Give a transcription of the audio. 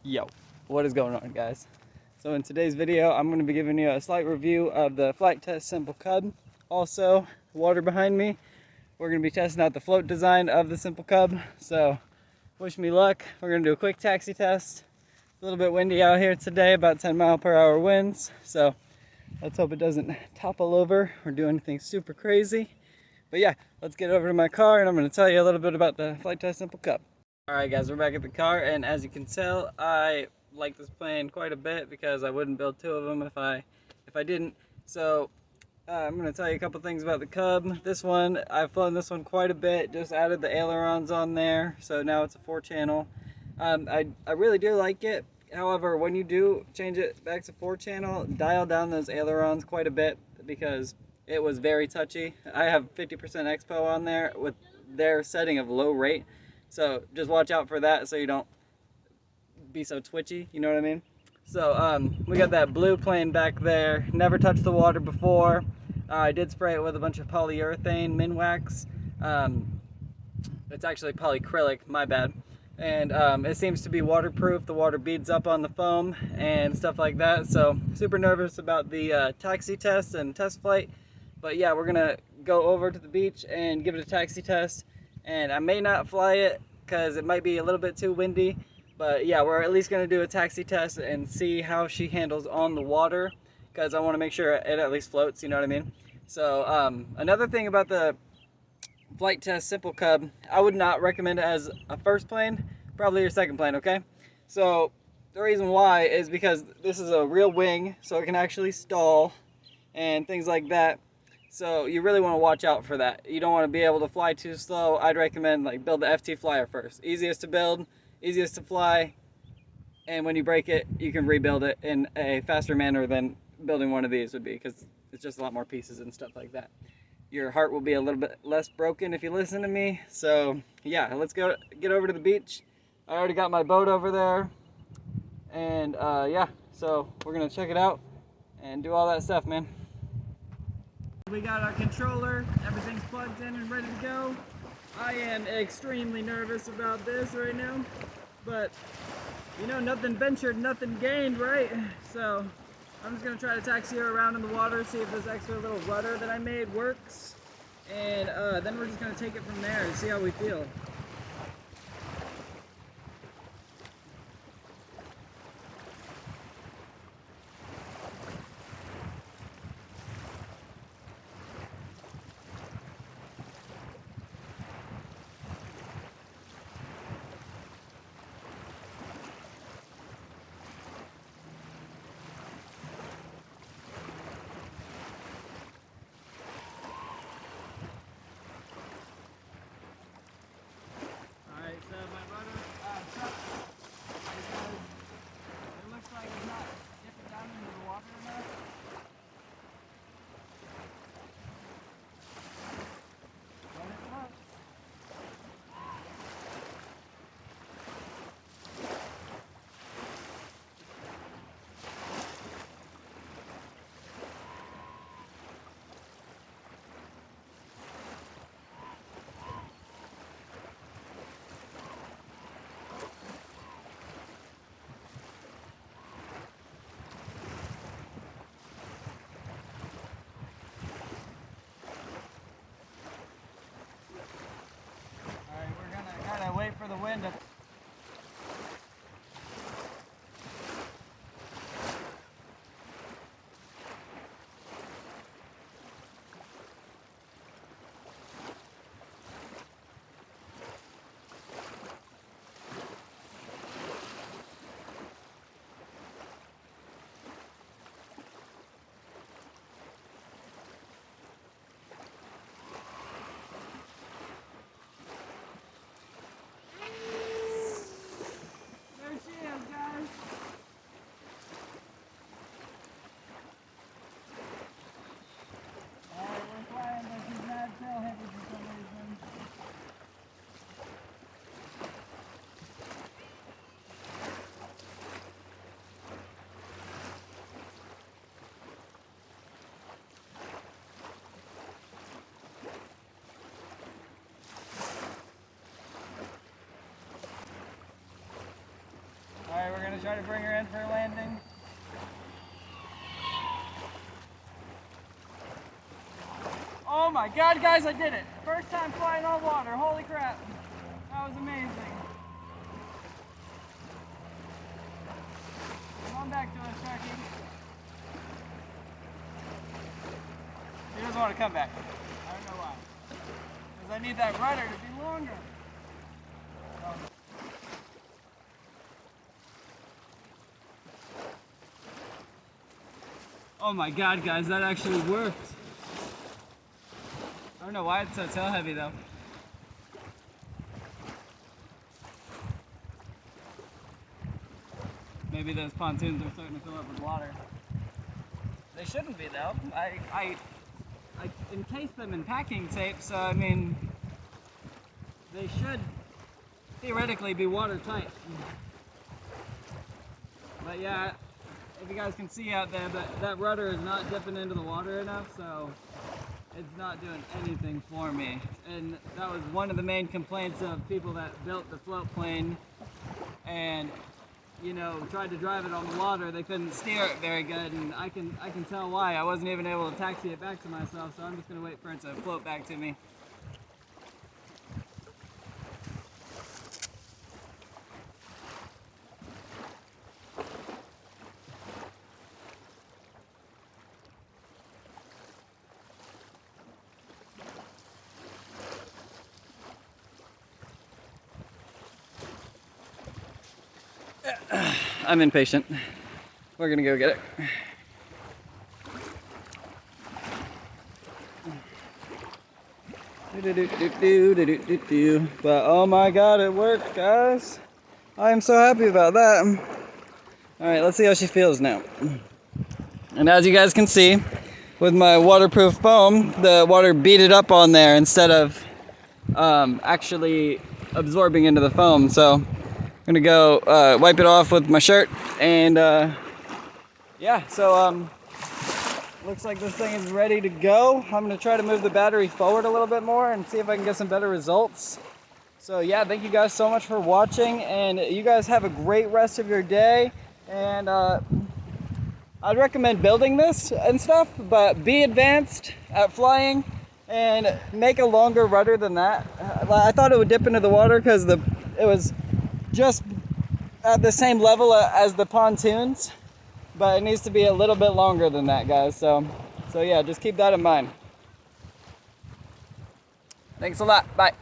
Yo, what is going on, guys? So in today's video, I'm going to be giving you a slight review of the Flite Test Simple Cub. Also, water behind me. We're going to be testing out the float design of the Simple Cub. So wish me luck. We're going to do a quick taxi test. A little bit windy out here today, about 10-mile-per-hour winds. So let's hope it doesn't topple over or do anything super crazy. But yeah, let's get over to my car and I'm going to tell you a little bit about the Flite Test Simple Cub. Alright guys, we're back at the car, and as you can tell, I like this plane quite a bit because I wouldn't build two of them if I didn't. So I'm going to tell you a couple things about the Cub. This one, I've flown this one quite a bit, just added the ailerons on there, so now it's a 4-channel. I really do like it. However, when you do change it back to 4-channel, dial down those ailerons quite a bit because it was very touchy. I have 50% expo on there with their setting of low rate. So just watch out for that so you don't be so twitchy, you know what I mean? So we got that blue plane back there. Never touched the water before. I did spray it with a bunch of polyurethane Minwax. It's actually polyacrylic, my bad. And it seems to be waterproof. The water beads up on the foam and stuff like that. So super nervous about the taxi test and test flight. But yeah, we're gonna go over to the beach and give it a taxi test. And I may not fly it because it might be a little bit too windy. But yeah, we're at least gonna do a taxi test and see how she handles on the water because I want to make sure it at least floats, you know what I mean? So another thing about the Flite Test Simple Cub, I would not recommend it as a first plane, probably your second plane, okay? So the reason why is because this is a real wing, so it can actually stall and things like that. So you really want to watch out for that. You don't want to be able to fly too slow. I'd recommend like build the FT Flyer first. Easiest to build, easiest to fly, and when you break it, you can rebuild it in a faster manner than building one of these would be because it's just a lot more pieces and stuff like that. Your heart will be a little bit less broken if you listen to me. So yeah, let's go get over to the beach. I already got my boat over there, and yeah, so we're gonna check it out and do all that stuff, man. We got our controller, everything's plugged in and ready to go. I am extremely nervous about this right now, but you know, nothing ventured, nothing gained, right? So I'm just gonna try to taxi her around in the water, see if this extra little rudder that I made works, and then we're just gonna take it from there and see how we feel. try to bring her in for a landing. Oh my God, guys, I did it. First time flying on water, holy crap. That was amazing. Come on back to us, Sharky. He doesn't want to come back. I don't know why. Because I need that rudder to be longer. Oh my God, guys, that actually worked. I don't know why it's so tail heavy though. Maybe those pontoons are starting to fill up with water. They shouldn't be though. I encased them in packing tape, so I mean, they should theoretically be watertight. But yeah, if you guys can see out there, that rudder is not dipping into the water enough, so it's not doing anything for me. And that was one of the main complaints of people that built the float plane and, you know, tried to drive it on the water. They couldn't steer it very good, and I can tell why. I wasn't even able to taxi it back to myself, so I'm just gonna wait for it to float back to me. I'm impatient. We're gonna go get it. But oh my God, it worked, guys. I am so happy about that. All right, let's see how she feels now. And as you guys can see, with my waterproof foam, the water beat it up on there instead of actually absorbing into the foam. So I'm gonna go wipe it off with my shirt, and yeah, so looks like this thing is ready to go. I'm gonna try to move the battery forward a little bit more and see if I can get some better results. So yeah, thank you guys so much for watching, and you guys have a great rest of your day. And I'd recommend building this and stuff, but be advanced at flying and make a longer rudder than that. I thought it would dip into the water because it was just at the same level as the pontoons, but it needs to be a little bit longer than that, guys. So yeah, just keep that in mind. Thanks a lot. Bye.